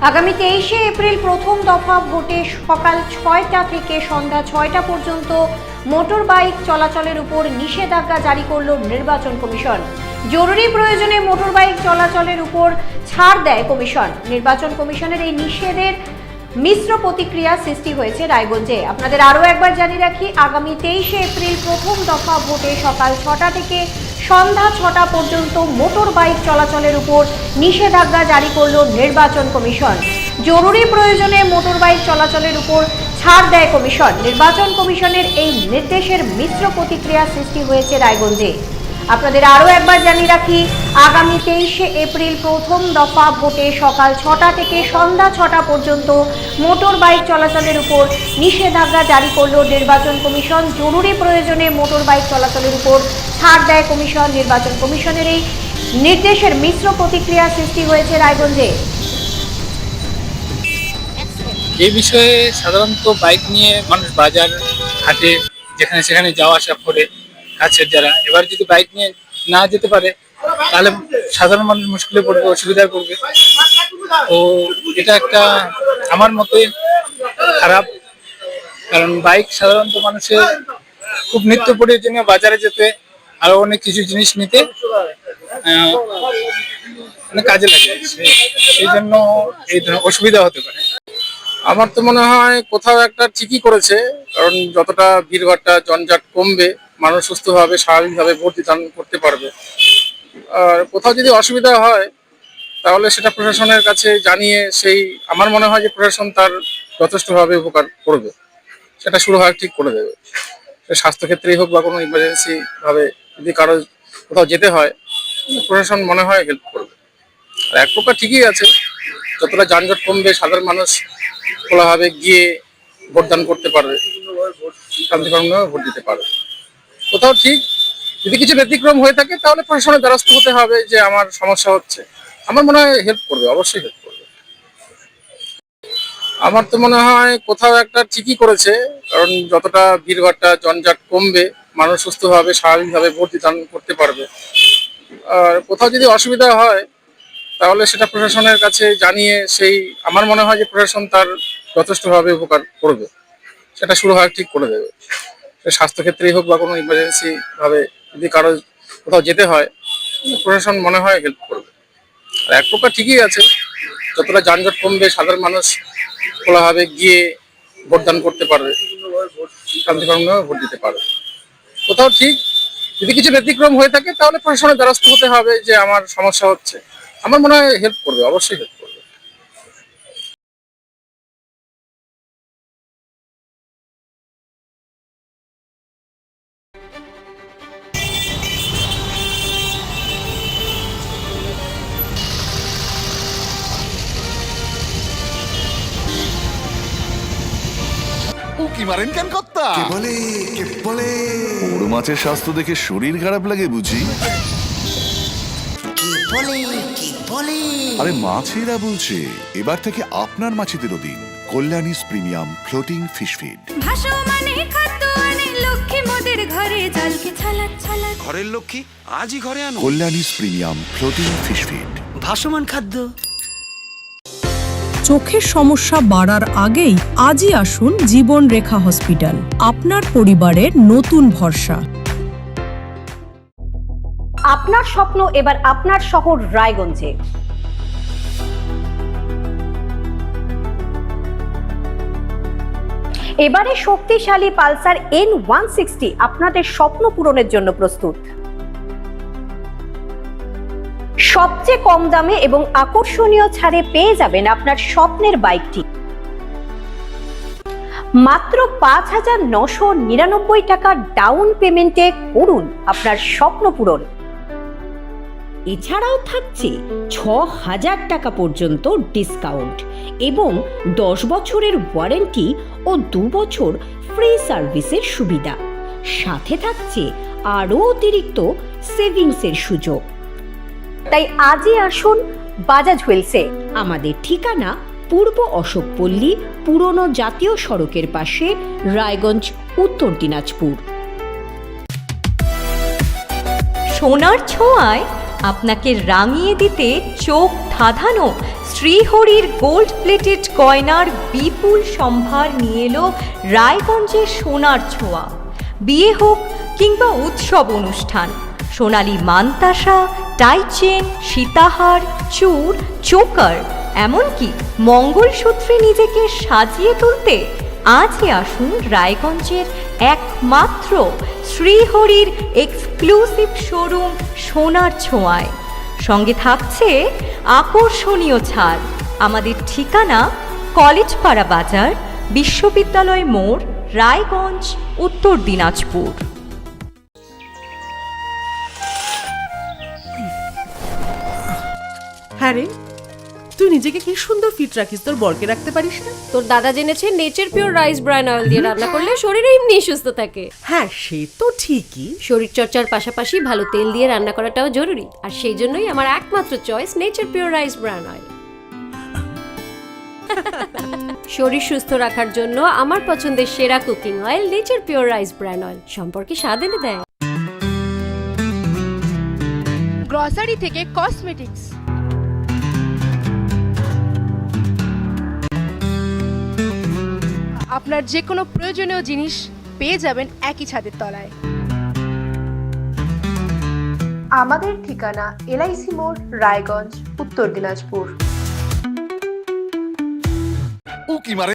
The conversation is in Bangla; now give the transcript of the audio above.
আগামী 23শে এপ্রিল প্রথম দফা ভোটে সকাল ৬টা থেকে সন্ধ্যা ৬টা পর্যন্ত মোটর বাইক চলাচলের উপর নিষেধাজ্ঞা জারি করল নির্বাচন কমিশন। জরুরি প্রয়োজনে মোটর বাইক চলাচলের উপর ছাড় দেয় কমিশন। নির্বাচন কমিশনের এই নিষেধের মিশ্র প্রতিক্রিয়া সৃষ্টি হয়েছে রায়গঞ্জে। আপনাদের আরও একবার জানিয়ে রাখি, আগামী 23শে এপ্রিল প্রথম দফা ভোটে সকাল ৬টা থেকে সন্ধ্যা ৬টা পর্যন্ত মোটর বাইক চলাচলের উপর নিষেধাজ্ঞা জারি করল নির্বাচন কমিশন। জরুরি প্রয়োজনে মোটর বাইক চলাচলের উপর ছাড় দেয় কমিশন। নির্বাচন কমিশনের এই নির্দেশের মিশ্র প্রতিক্রিয়া সৃষ্টি হয়েছে রায়গঞ্জে। আপনাদের আরও একবার জানিয়ে রাখি, আগামী 23শে এপ্রিল প্রথম দফা ভোটে সকাল ৬টা থেকে সন্ধ্যা ৬টা পর্যন্ত মোটর বাইক চলাচলের উপর নিষেধাজ্ঞা জারি করল নির্বাচন কমিশন। জরুরি প্রয়োজনে মোটর বাইক চলাচলের উপর ছাড় দেয় কমিশন। নির্বাচন কমিশনের এই নির্দেশের মিশ্র প্রতিক্রিয়া সৃষ্টি হয়েছে রায়গঞ্জে। এই বিষয়ে সাধারণত বাইক নিয়ে মানুষ বাজার হাটে যেখানে সেখানে যাওয়া আসা করে কাছের যারা, এবার যদি বাইক নিয়ে না যেতে পারে তাহলে সাধারণ মানুষ মুশকিলে পড়বে, অসুবিধায় পড়বে। তো এটা একটা আমার মতে খারাপ, কারণ বাইক সাধারণত মানুষের খুব নিত্য প্রয়োজনীয় বাজারে যেতে আরো অনেক কিছু জিনিস নিতে কাজে লাগে, সেই জন্য এই ধরনের অসুবিধা হতে পারে। আমার তো মনে হয় কোথাও একটা ঠিকই করেছে, কারণ যতটা ভিড়ভাট্টা জঞ্জাট কমবে, মানুষ সুস্থভাবে স্বাভাবিকভাবে ভোট দান করতে পারবে। আর কোথাও যদি অসুবিধা হয় তাহলে সেটা প্রশাসনের কাছে জানিয়ে আমার মনে হয় যে প্রশাসন তার যথেষ্টভাবে উপকার করবে, সেটা শুরু হয় ঠিক করে দেবে। স্বাস্থ্যক্ষেত্রেই হোক বা কোনো ইমার্জেন্সি ভাবে যদি কারো কোথাও যেতে হয়, প্রশাসন মনে হয় হেল্প করবে। আর এক প্রকার ঠিকই আছে, যতটা যানজট কমবে সাধারণ মানুষ খোলাভাবে গিয়ে ভোটদান করতে পারবে, শান্তিপূর্ণভাবে ভোট দিতে পারবে। কোথাও ঠিক, যদি কিছু ব্যতিক্রম হয়ে থাকে তাহলে প্রশাসনের দ্বারস্থ হতে হবে যে আমার সমস্যা হচ্ছে। আমার মনে হয় হেল্প করবে, অবশ্যই হেল্প করবে। আমার তো মনে হয় কোথাও একটা ঠিকই করেছে, কারণ যতটা ভিড়ভাট্টা জঞ্জাট কমবে, মানুষ সুস্থভাবে স্বাভাবিকভাবে ভোট দান করতে পারবে। আর কোথাও যদি অসুবিধা হয় তাহলে সেটা প্রশাসনের কাছে জানিয়ে আমার মনে হয় যে প্রশাসন তার যথেষ্টভাবে উপকার করবে, সেটা শুরু হয় ঠিক করে দেবে। স্বাস্থ্যক্ষেত্রেই হোক বা কোনো ইমার্জেন্সি ভাবে যদি কারো কোথাও যেতে হয়, প্রশাসন মনে হয় হেল্প করবে। আর এক প্রকার ঠিকই আছে, যতটা যানজট কমবে সাধারণ মানুষ খোলাভাবে গিয়ে ভোটদান করতে পারবে, শান্তিপূর্ণভাবে ভোট দিতে পারবে। কোথাও ঠিক, যদি কিছু ব্যতিক্রম হয়ে থাকে তাহলে প্রশাসনের দ্বারস্থ হতে হবে যে আমার সমস্যা হচ্ছে। আমার মনে হয় হেল্প করবে, অবশ্যই হেল্প করবে। উকি মারেন কেন কর্তা? কে বলে বড় মাছের স্বাস্থ্য দেখে শরীর খারাপ লাগে বুঝি? কে বলে আরে মাছেরা বলছে, এবার থেকে আপনার মাছেদেরও দিন কল্যাণীস প্রিমিয়াম ফ্লোটিং ফিশ ফিড। ভাসমানে খাদ্য আনে লক্ষ্মী মোদের ঘরে, জলকে ছালাক ছালাক। ঘরের লক্ষ্মী আজই ঘরে আনো কল্যাণীস প্রিমিয়াম ফ্লোটিং ফিশ ফিড। ভাসমান খাদ্য। চোখের সমস্যা বাড়ার আগেই আজই আসুন জীবন রেখা হসপিটাল, আপনার পরিবারের নতুন ভরসা। আপনার স্বপ্ন এবার আপনার শহর রায়গঞ্জে। এবারে শক্তিশালী পালসার N160 আপনাদের স্বপ্ন পূরণের জন্য প্রস্তুত। সবচেয়ে কম দামে এবং আকর্ষণীয় ছাড়ে পেয়ে যাবেন আপনার স্বপ্নের বাইকটি। মাত্র ৫,৯৯৯ টাকা ডাউন পেমেন্টে করুন আপনার স্বপ্ন পূরণ। এছাড়াও থাকছে ৬,০০০ টাকা পর্যন্ত ডিসকাউন্ট এবং ১০ বছরের ওয়ারেন্টি ও ২ বছর ফ্রি সার্ভিসের সুবিধা। সাথে থাকছে আরও অতিরিক্ত সেভিংসের সুযোগ। তাই আজই আসুন বাজাজ হুইলসে। আমাদের ঠিকানা পূর্ব অশোকপল্লী, পুরনো জাতীয় সড়কের পাশে, রায়গঞ্জ, উত্তর দিনাজপুর। সোনার ছোঁয়ায় আপনাকে রাঙিয়ে দিতে চোখ ধাঁধানো শ্রীহরির গোল্ড প্লেটেড গয়নার বিপুল সম্ভার নিয়ে এলো রায়গঞ্জের সোনার ছোঁয়া। বিয়ে হোক কিংবা উৎসব অনুষ্ঠান, সোনালী মানতাসা, টাইচেন, সীতাহার, চূড়, চোকার, এমনকি মঙ্গলসূত্রে নিজেকে সাজিয়ে তুলতে আজই আসুন রায়গঞ্জের একমাত্র শ্রীহরির এক্সক্লুসিভ শোরুম সোনার ছোঁয়ায়। সঙ্গে থাকছে আকর্ষণীয় ছাড়। আমাদের ঠিকানা কলেজপাড়া বাজার, বিশ্ববিদ্যালয় মোড়, রায়গঞ্জ, উত্তর দিনাজপুর। হ্যাঁ রে, তুই নিজেকে কি সুন্দর ফিট রাখিস, তোর বরকে রাখতে পারিস না? তোর দাদা জেনেছে Nature Pure rice bran oil দিয়ে রান্না করলে শরীর এমনি সুস্থ থাকে। হ্যাঁ, সে তো ঠিকই। শরীর চর্চার পাশাপাশি ভালো তেল দিয়ে রান্না করাটাও জরুরি, আর সেই জন্যই আমার একমাত্র choice nature Pure rice bran oil. শরীর সুস্থ রাখার জন্য আমার পছন্দের সেরা cooking oil nature Pure rice bran oil, সম্পর্কে স্বাদ এনে দেয়। গ্রসারি থেকে কসমেটিক্স, আপনার যে কোনো প্রয়োজনীয় জিনিস পেয়ে যাবেন একই ছাদের তলায়। আমাদের ঠিকানা এলআইসি মোড়, রায়গঞ্জ, উত্তর দিনাজপুর। উকি মারে